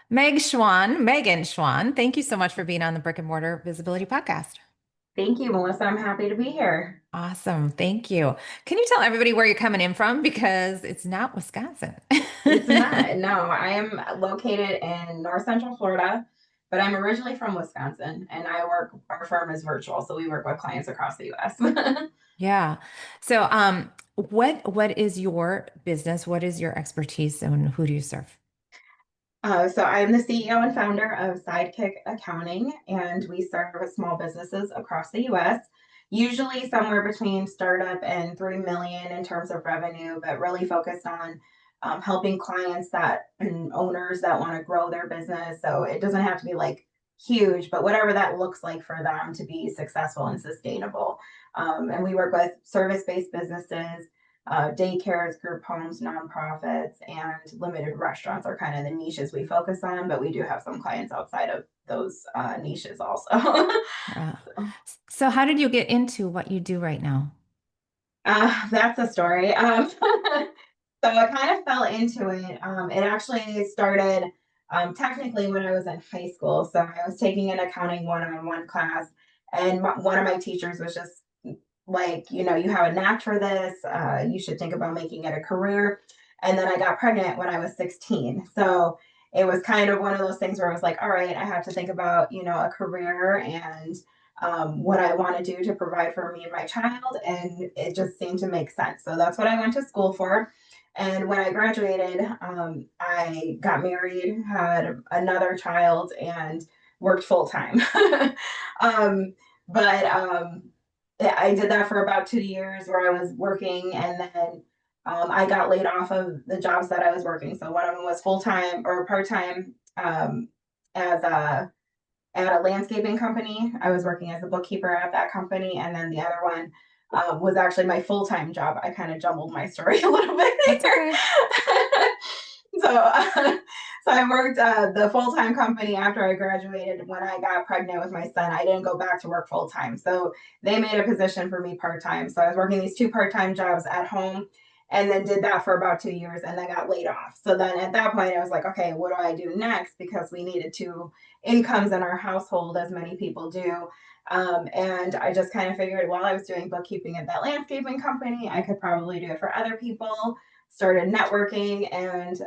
Megan Schwan, thank you so much for being on the Brick and Mortar Visibility Podcast. Thank you, Melissa. I'm happy to be here. Awesome. Thank you. Can you tell everybody where you're coming in from? Because it's not Wisconsin. It's not, no, I am located in North Central Florida, but I'm originally from Wisconsin and our firm is virtual, so we work with clients across the US. Yeah. So, what is your business? What is your expertise and who do you serve? So I'm the CEO and founder of Sidekick Accounting, and we serve small businesses across the US, usually somewhere between startup and 3 million in terms of revenue, but really focused on helping clients that and owners that want to grow their business. So it doesn't have to be like huge, but whatever that looks like for them to be successful and sustainable. And we work with service-based businesses, daycares, group homes, nonprofits, and limited restaurants are kind of the niches we focus on, but we do have some clients outside of those niches also. Uh, So, so how did you get into what you do right now? that's a story. So I kind of fell into it. It actually started technically when I was in high school. So I was taking an accounting one-on-one class, and one of my teachers was just like, you have a knack for this. You should think about making it a career. And then I got pregnant when I was 16. So it was kind of one of those things where I was like, all right, I have to think about, a career and what I want to do to provide for me and my child. And it just seemed to make sense. So that's what I went to school for. And when I graduated, I got married, had another child, and worked full time. um, but I did that for about 2 years where I was working, and then I got laid off of the jobs that I was working. So one of them was full time or part time as a at a landscaping company. I was working as a bookkeeper at that company, and then the other one was actually my full time job. I kind of jumbled my story a little bit That's here. okay. So I worked the full time company after I graduated. When I got pregnant with my son, I didn't go back to work full time. So they made a position for me part time. So I was working these two part time jobs at home, and then did that for about 2 years, and then got laid off. So then at that point, I was like, okay, what do I do next? Because we needed two incomes in our household, as many people do. And I just kind of figured while I was doing bookkeeping at that landscaping company, I could probably do it for other people. Started networking, and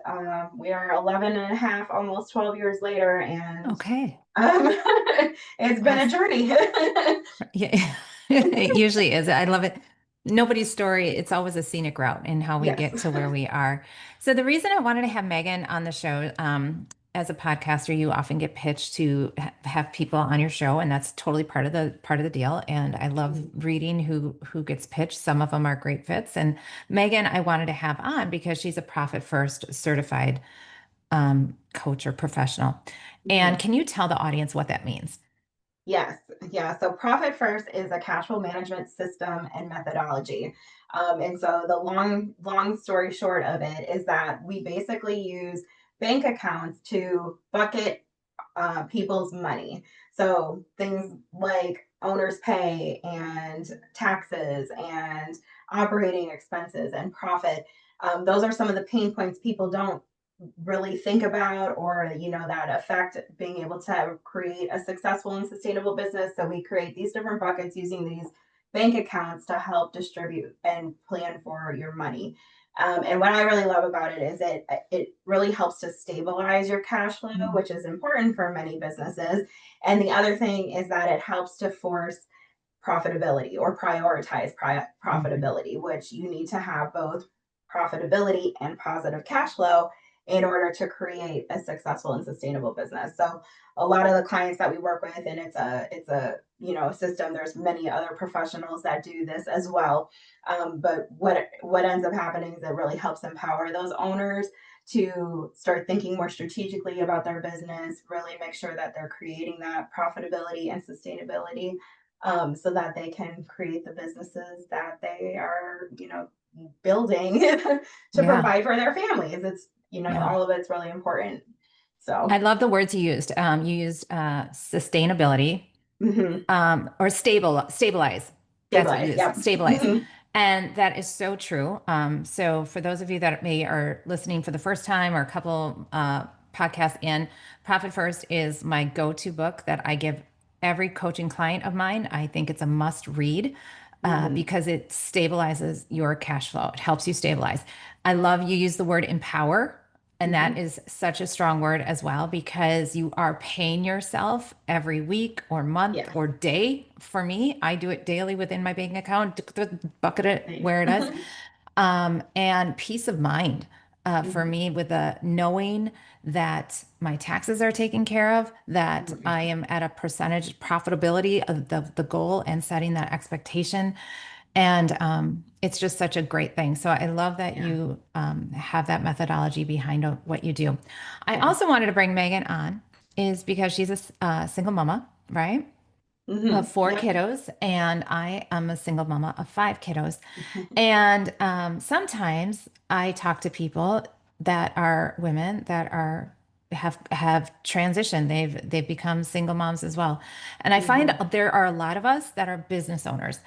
we are 11 and a half, almost 12 years later, and Okay. um, it's been a Awesome. journey. Yeah, it usually is. I love it. Nobody's story, it's always a scenic route in how we Yes. get to where we are. So the reason I wanted to have Megan on the show, as a podcaster, you often get pitched to have people on your show, and that's totally part of the deal. And I love reading who gets pitched. Some of them are great fits. And Megan, I wanted to have on because she's a Profit First certified coach or professional. And Mhm. can you tell the audience what that means? Yes, yeah. So Profit First is a cash flow management system and methodology. And so the long story short of it is that we basically use bank accounts to bucket people's money. So things like owner's pay and taxes and operating expenses and profit. Those are some of the pain points people don't really think about, or that affect being able to create a successful and sustainable business. So we create these different buckets using these bank accounts to help distribute and plan for your money. And what I really love about it is it really helps to stabilize your cash flow, which is important for many businesses. And the other thing is that it helps to force profitability or prioritize Mhm. profitability, which you need to have both profitability and positive cash flow in order to create a successful and sustainable business. So a lot of the clients that we work with, and it's a system. There's many other professionals that do this as well. But what ends up happening is it really helps empower those owners to start thinking more strategically about their business, really make sure that they're creating that profitability and sustainability, so that they can create the businesses that they are, building to Yeah, provide for their families. It's, yeah. all of it's really important. So, I love the words you used. You used sustainability, mhm. or stabilize. That's what you Stabilize. used. Yep. Stabilize. Mhm. And that is so true. So for those of you that may are listening for the first time or a couple podcasts in, Profit First is my go-to book that I give every coaching client of mine. I think it's a must read Mhm. because it stabilizes your cash flow. It helps you stabilize. I love you use the word empower. And that Mhm. is such a strong word as well because you are paying yourself every week or month Yes. or day. For me, I do it daily within my bank account, bucket it Nice. where it is. And peace of mind for Mhm. me with the knowing that my taxes are taken care of, that Mhm. I am at a percentage profitability of the goal and setting that expectation. And it's just such a great thing. So I love that Yeah. you have that methodology behind what you do. I Yeah. also wanted to bring Megan on is because she's a single mama, right? Of four Yep. kiddos, and I am a single mama of five kiddos. And sometimes I talk to people that are women that are have transitioned. They've become single moms as well. And I find Mhm. there are a lot of us that are business owners.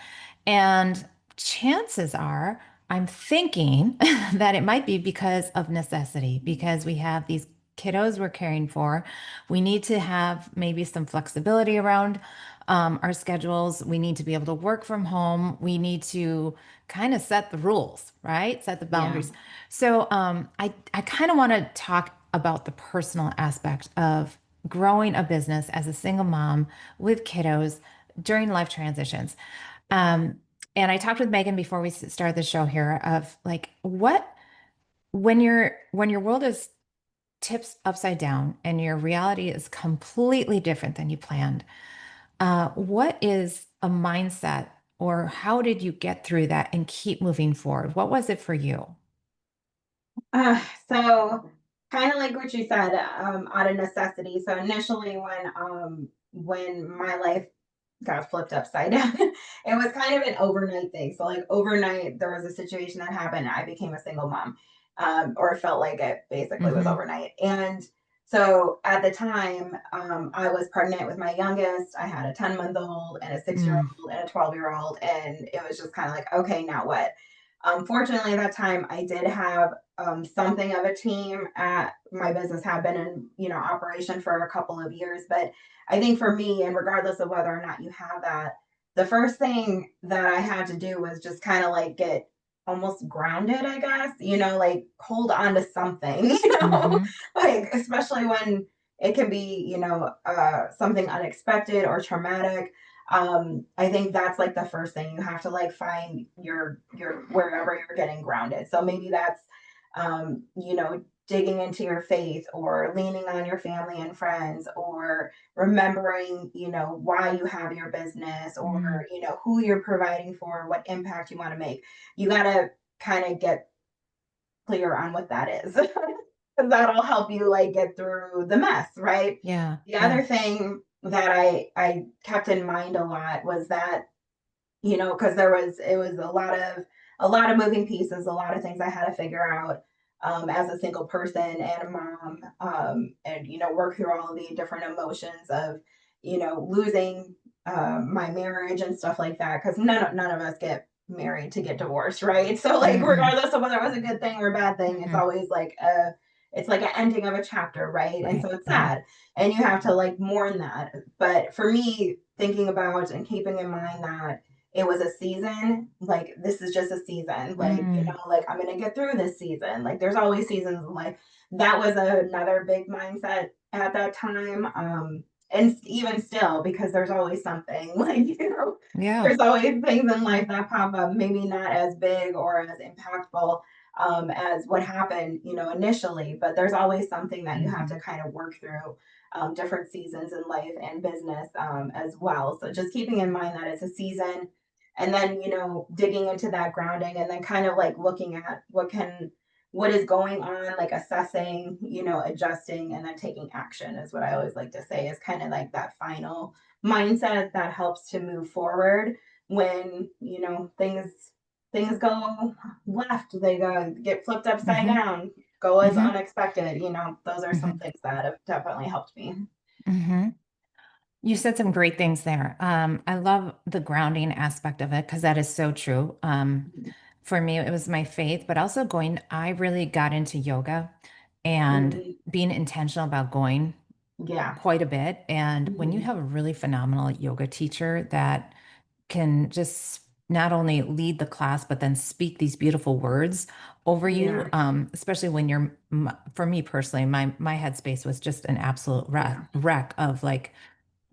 And chances are, I'm thinking that it might be because of necessity, because we have these kiddos we're caring for. We need to have maybe some flexibility around our schedules. We need to be able to work from home. We need to kind of set the rules, right? Set the Yeah. boundaries. So I kind of want to talk about the personal aspect of growing a business as a single mom with kiddos during life transitions. Yeah. Um, and I talked with Megan before we started the show here of like what when your world is tips upside down and your reality is completely different than you planned. What is a mindset or how did you get through that and keep moving forward? What was it for you? So kind of like what you said, out of necessity. So initially when my life got flipped upside down, it was kind of an overnight thing. So like overnight there was a situation that happened. I became a single mom. Or it felt like it basically was Hmm. overnight. And so at the time, I was pregnant with my youngest. I had a 10-month-old and a 6 year Mm, old and a 12-year old. And it was just kind of like, okay, now what? Fortunately, at that time, I did have something of a team at my business, had been in operation for a couple of years. But I think for me, and regardless of whether or not you have that, the first thing that I had to do was just kind of like get almost grounded, I guess, like hold on to something, hmm. like especially when it can be, something unexpected or traumatic. I think that's like the first thing you have to like find your wherever you're getting grounded. So maybe that's digging into your faith or leaning on your family and friends or remembering, why you have your business or, Mm, who you're providing for, what impact you want to make. You got to kind of get clear on what that is. 'Cause that'll help you like get through the mess, right? yeah, The other yeah. thing that I kept in mind a lot was that, because it was a lot of moving pieces, a lot of things I had to figure out as a single person and a mom, and work through all of the different emotions of losing my marriage and stuff like that. Because none of us get married to get divorced, right? So like Mm-mm. regardless of whether it was a good thing or a bad thing, it's Hmm. always like it's like an ending of a chapter, right? And Right, so it's right. sad, and you have to like mourn that. But for me, thinking about and keeping in mind that it was a season, like this is just a season, like Mm, like I'm gonna get through this season, like there's always seasons in life. That was another big mindset at that time, and even still, because there's always something like yeah. there's always things in life that pop up, maybe not as big or as impactful as what happened initially, but there's always something that you have Hmm. to kind of work through, different seasons in life and business, as well. So just keeping in mind that it's a season, and then digging into that grounding, and then kind of like looking at what is going on, like assessing, adjusting, and then taking action is what I always like to say is kind of like that final mindset that helps to move forward when things go left, they get flipped upside Hmm. down, go as Hmm. unexpected. Those are some Hmm. things that have definitely helped me. Hmm. You said some great things there. I love the grounding aspect of it because that is so true. For me, it was my faith, but also I really got into yoga and Mhm. being intentional about going Yeah. quite a bit. And when you Mhm. have a really phenomenal yoga teacher that can just not only lead the class, but then speak these beautiful words over you, Yeah. especially when for me personally, my headspace was just an absolute Yeah. wreck of like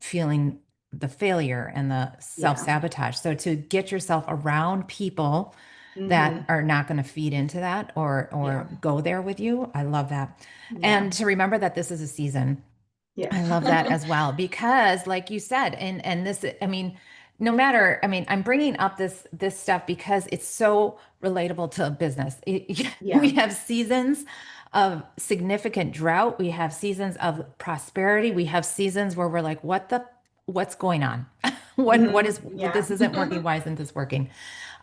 feeling the failure and the Yeah. self-sabotage. So to get yourself around people that Mhm. are not going to feed into that Yeah. or go there with you, I love that. Yeah. And to remember that this is a season. Yes. I love that as well because like you said, and this, I mean, no matter, I mean, I'm bringing up this stuff because it's so relatable to business. We Yeah. have seasons of significant drought. We have seasons of prosperity. We have seasons where we're like, what's going on? Mhm. Yeah. This isn't working. Why isn't this working?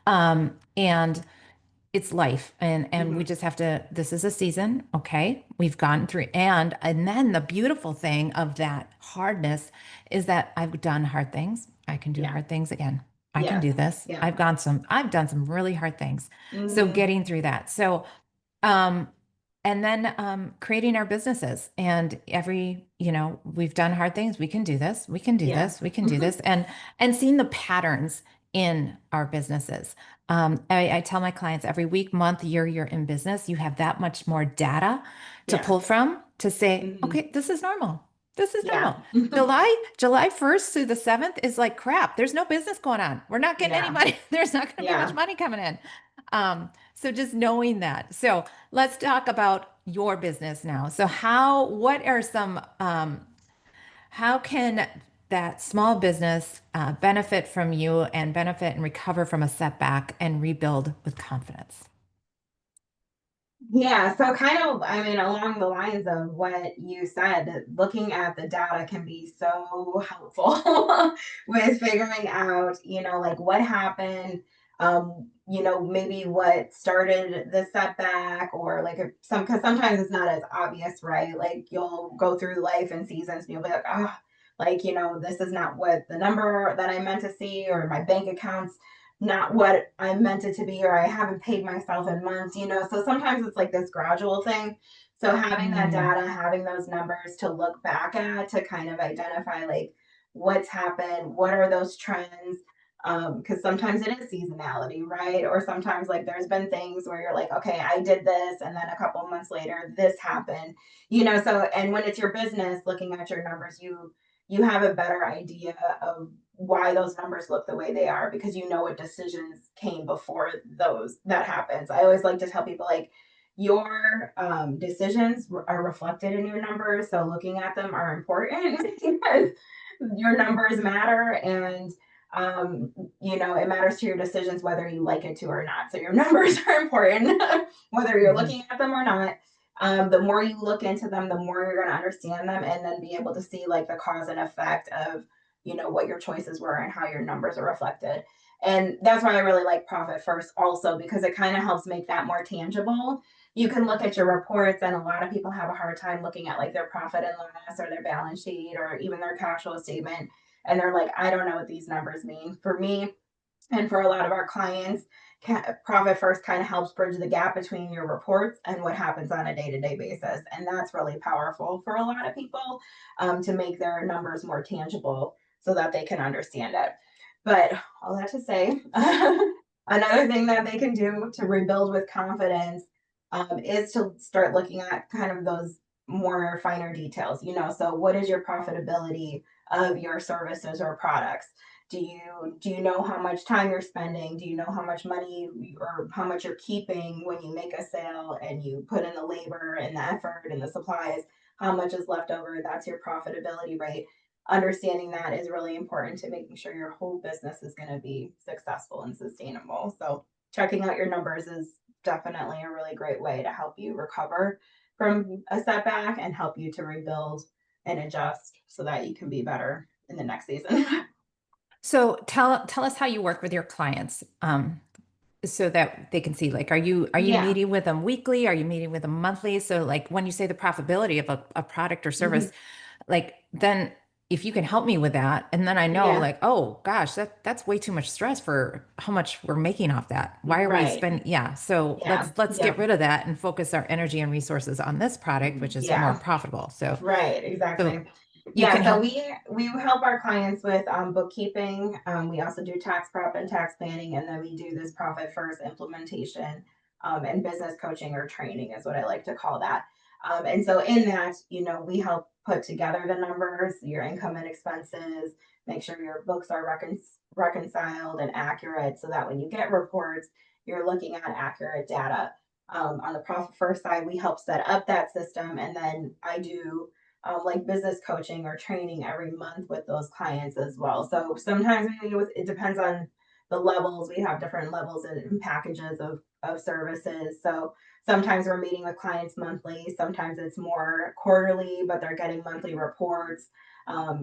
And it's life and we Mhm. just have to, this is a season. Okay, we've gone through, and then the beautiful thing of that hardness is that I've done hard things. I can do Yeah. hard things again. I can Yes. do this. Yeah. I've done some really hard things. So Mhm. getting through that. Um, and then creating our businesses and we've done hard things. We can do this. We can do Yeah. this. We can do this. And seeing the patterns in our businesses. I tell my clients every week, month, year, you're in business, you have that much more data to Yes. pull from to say, Mhm. okay, this is normal. This is Yeah. normal. July 1st through the 7th is like crap. There's no business going on. We're not getting any Yeah. money. There's not going to be much Yeah. money coming in. So just knowing that. So let's talk about your business now. So what are how can that small business benefit from you and benefit and recover from a setback and rebuild with confidence? Yeah, so kind of, I mean, along the lines of what you said, looking at the data can be so helpful with figuring out, like what happened, maybe what started the setback, or like because sometimes it's not as obvious, right? Like you'll go through life and seasons and you'll be like, oh, like, this is not what the number that I meant to see, or my bank accounts not what I meant it to be, or I haven't paid myself in months. So sometimes it's like this gradual thing. So having that Mm, data, having those numbers to look back at to kind of identify like what's happened, what are those trends? Because sometimes it is seasonality, right? Or sometimes like there's been things where you're like, okay, I did this, and then a couple months later, this happened. So and when it's your business, looking at your numbers, you have a better idea of why those numbers look the way they are, because you know what decisions came before those that happens. I always like to tell people like your decisions are reflected in your numbers, so looking at them are important because your numbers matter, and it matters to your decisions whether you like it to or not. So your numbers are important whether you're mhm. looking at them or not. The more you look into them, the more you're going to understand them, and then be able to see like the cause and effect of what your choices were and how your numbers are reflected. And that's why I really like profit first also, because it kind of helps make that more tangible. You can look at your reports, and a lot of people have a hard time looking at like their profit and loss or their balance sheet or even their cash flow statement, and they're like, I don't know what these numbers mean. For me, and for a lot of our clients, profit first kind of helps bridge the gap between your reports and what happens on a day-to-day basis, and that's really powerful for a lot of people, to make their numbers more tangible so that they can understand it. But all that to say, another thing that they can do to rebuild with confidence, is to start looking at kind of those more finer details. So what is your profitability of your services or products? Do you know how much time you're spending? Do you know how much money or how much you're keeping when you make a sale and you put in the labor and the effort and the supplies? How much is left over? That's your profitability rate. Understanding that is really important to making sure your whole business is going to be successful and sustainable. So checking out your numbers is definitely a really great way to help you recover from a setback and help you to rebuild and adjust so that you can be better in the next season. So tell us how you work with your clients, so that they can see like are you Yeah. meeting with them weekly? Are you meeting with them monthly? So like when you say the profitability of a product or Mhm. service, like then if you can help me with that, and then I know Yeah, like, oh gosh, that's way too much stress for how much we're making off that. Why are we right. spending? Yeah, so Yeah, let's get yep, rid of that and focus our energy and resources on this product, which is more yeah. profitable. Right, So exactly. you can Yeah, so help. we help our clients with bookkeeping. We also do tax prep and tax planning, and then we do this profit first implementation, and business coaching or training is what I like to call that. And so in that, we help put together the numbers, your income and expenses, make sure your books are reconciled and accurate, so that when you get reports, you're looking at accurate data. On the profit first side, we help set up that system, and then I do like business coaching or training every month with those clients as well. So sometimes it depends on the levels. We have different levels and packages of services. So sometimes we're meeting with clients monthly. Sometimes it's more quarterly, but they're getting monthly reports.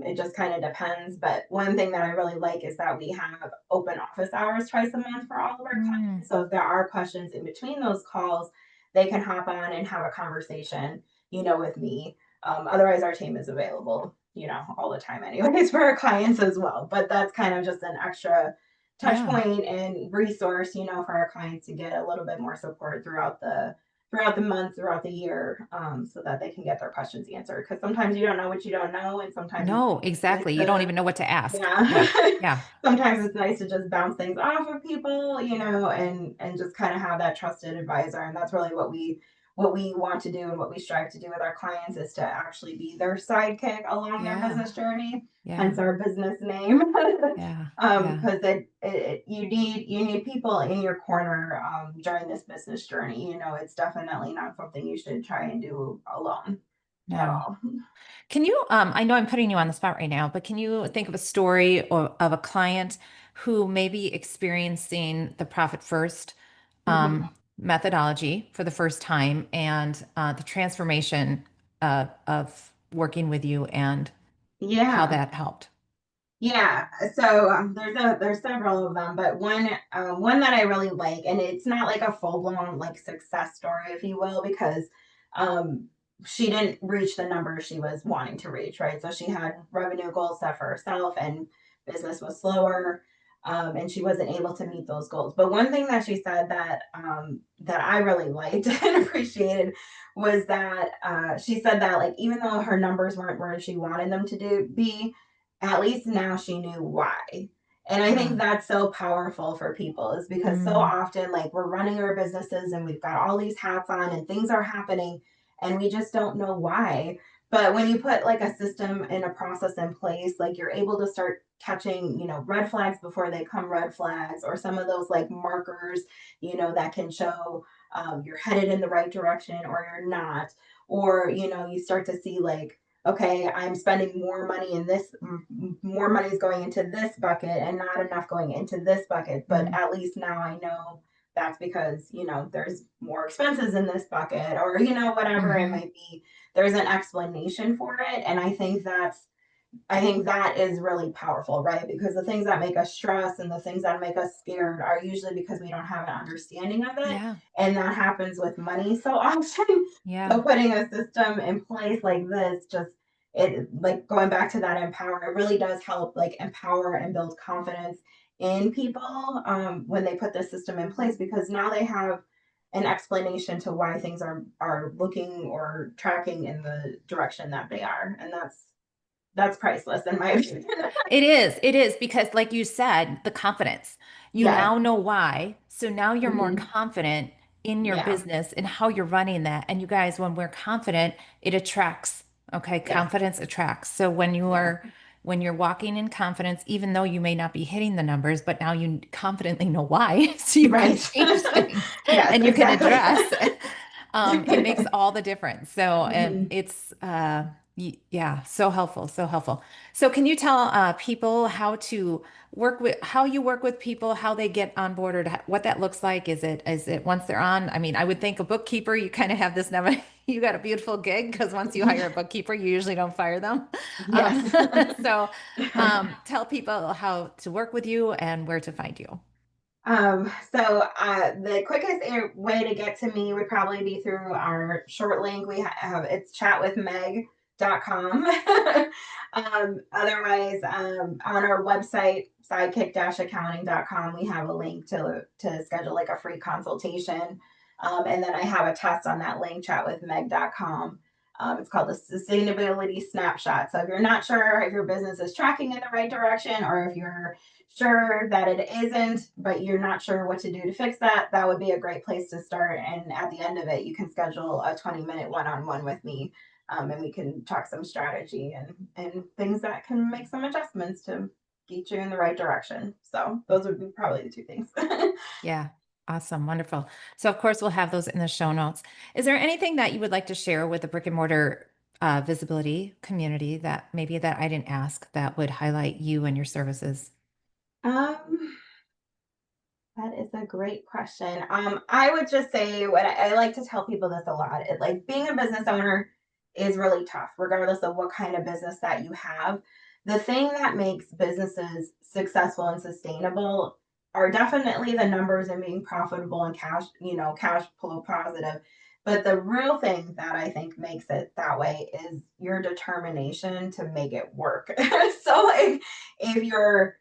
It just kind of depends. But one thing that I really like is that we have open office hours twice a month for all of our Mm, clients. So if there are questions in between those calls, they can hop on and have a conversation, with me. Otherwise, our team is available, all the time, anyways, for our clients as well. But that's kind of just an extra touch yeah, point and resource, for our clients to get a little bit more support throughout the month, throughout the year, so that they can get their questions answered. Because sometimes you don't know what you don't know, and sometimes it's no, nice exactly. You don't to, even know what to ask. yeah, Yeah, yeah, sometimes it's nice to just bounce things off of people, and just kind of have that trusted advisor. And that's really what we want to do and what we strive to do with our clients is to actually be their sidekick along their yeah, business journey. yeah, Hence our business name. yeah, yeah, Because you need people in your corner during this business journey. It's definitely not something you should try and do alone at no. all. Can you, I know I'm putting you on the spot right now, but can you think of a story or of a client who may be experiencing the profit first Mhm. methodology for the first time and the transformation of working with you and how Yeah. that helped? Yeah, so there's several of them, but one that I really like, and it's not like a full blown like success story, if you will, because um, she didn't reach the number she was wanting to reach, right? So she had revenue goals set for herself, and business was slower, and she wasn't able to meet those goals. But one thing that she said that I really liked and appreciated was that she said that like even though her numbers weren't where she wanted them to be, at least now she knew why. And I think Yeah. that's so powerful for people is because so Mm, often, like, we're running our businesses and we've got all these hats on and things are happening and we just don't know why. But when you put like a system and a process in place, like you're able to start catching, red flags before they come red flags, or some of those like markers, that can show you're headed in the right direction or you're not. Or, you start to see like, okay, I'm spending more money in this, more money is going into this bucket and not enough going into this bucket. But mm, at least now I know that's because, there's more expenses in this bucket or, whatever it hmm. might be. There's an explanation for it. And I think that is really powerful, right? Because the things that make us stress and the things that make us scared are usually because we don't have an understanding of it. Yeah. And that happens with money so often. So Yeah. putting a system in place like this, just it like going back to that empower, it really does help like empower and build confidence in people when they put this system in place because now they have an explanation to why things are looking or tracking in the direction that they are. And that's priceless in my opinion. It is because like you said, the confidence. You Yes. now know why. So now you're more Mhm. confident in your Yeah. business and how you're running that. And you guys, when we're confident, it attracts. Okay, Yes. confidence attracts. So Yeah. when you're walking in confidence, even though you may not be hitting the numbers, but now you confidently know why, so you can Right. change things Yes, and you can exactly. address. It makes all the difference. So, and Mhm. it's yeah, so helpful, so helpful. So can you tell people how to work with how you work with people, how they get on board, or what that looks like? Is it once they're on? I mean, I would think a bookkeeper, you kind of have this number. You got a beautiful gig because once you hire a bookkeeper, you usually don't fire them. Um, Yes. so tell people how to work with you and where to find you. So the quickest way to get to me would probably be through our short link. We have it's Chat with Meg. meg.com. Otherwise, on our website, sidekick-accounting.com, we have a link to schedule like a free consultation. And then I have a test on that link, chatwithmeg.com. It's called the Sustainability Snapshot. So if you're not sure if your business is tracking in the right direction, or if you're sure that it isn't, but you're not sure what to do to fix that, that would be a great place to start. And at the end of it, you can schedule a 20-minute one-on-one with me, and we can talk some strategy and things that can make some adjustments to get you in the right direction. So those would be probably the two things. Yeah. Awesome. Wonderful. So of course we'll have those in the show notes. Is there anything that you would like to share with the brick and mortar visibility community that maybe that I didn't ask that would highlight you and your services? um, That is a great question. I would just say what I like to tell people this a lot. It, like, being a business owner is really tough, regardless of what kind of business that you have. The thing that makes businesses successful and sustainable are definitely the numbers and being profitable and cash flow positive. But the real thing that I think makes it that way is your determination to make it work. So, like, if you're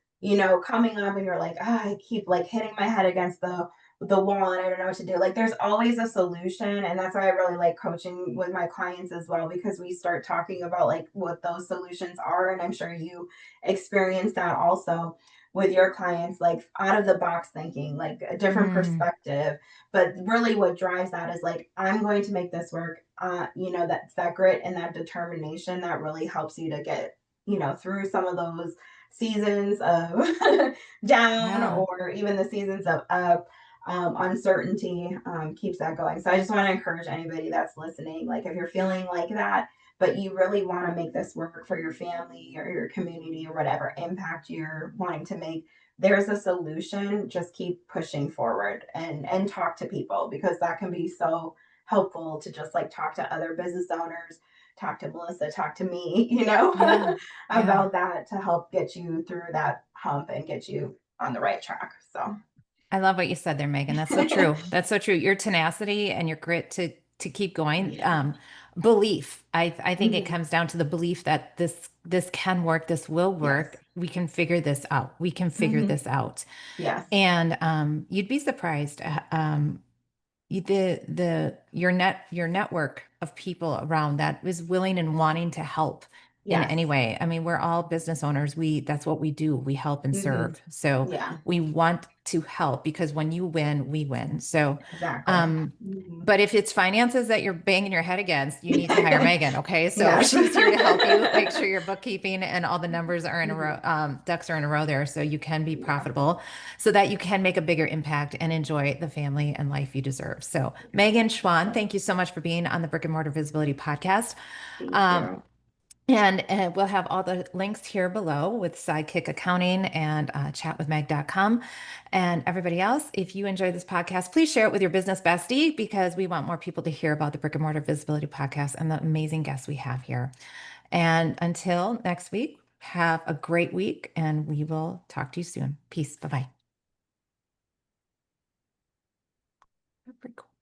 coming up and you're like, "Ah, I keep like hitting my head against the wall and I don't know what to do." Like, there's always a solution, and that's why I really like coaching with my clients as well, because we start talking about like what those solutions are, and I'm sure you experience that also with your clients, like out of the box thinking, like a different Mm, perspective. But really what drives that is like, I'm going to make this work. That's that grit and that determination that really helps you to get through some of those seasons of down, yeah. or even the seasons of up. Uncertainty keeps that going. So I just want to encourage anybody that's listening, like, if you're feeling like that, but you really want to make this work for your family or your community or whatever impact you're wanting to make, there's a solution. Just keep pushing forward and talk to people, because that can be so helpful to just like talk to other business owners, talk to Melissa, talk to me, Yeah. Yeah. about that, to help get you through that hump and get you on the right track. So, I love what you said there, Megan. That's so true. That's so true. Your tenacity and your grit to keep going. yeah. Belief. I think it Mhm. comes down to the belief that this can work, this will Yes. work. We can figure this out. We can figure Hmm. this out. Yes. And you'd be surprised. Your network of people around that is willing and wanting to help in any Yes. way. I mean, we're all business owners. That's what we do. We help and Hmm. serve. So Yeah. we want to help because when you win, we win. So, Exactly. um, Mhm. but if it's finances that you're banging your head against, you need to hire Megan. Okay. So Yes. she's here to help you make sure your bookkeeping and all the numbers are in a row, Mhm. ducks are in a row there so you can be Yeah. profitable so that you can make a bigger impact and enjoy the family and life you deserve. So, Megan Schwan, thank you so much for being on the Brick and Mortar Visibility Podcast. Thank Um, you. and we'll have all the links here below with Sidekick Accounting and chatwithmeg.com. And everybody else, if you enjoy this podcast, please share it with your business bestie because we want more people to hear about the Brick and Mortar Visibility Podcast and the amazing guests we have here. And until next week, have a great week and we will talk to you soon. Peace. Bye bye.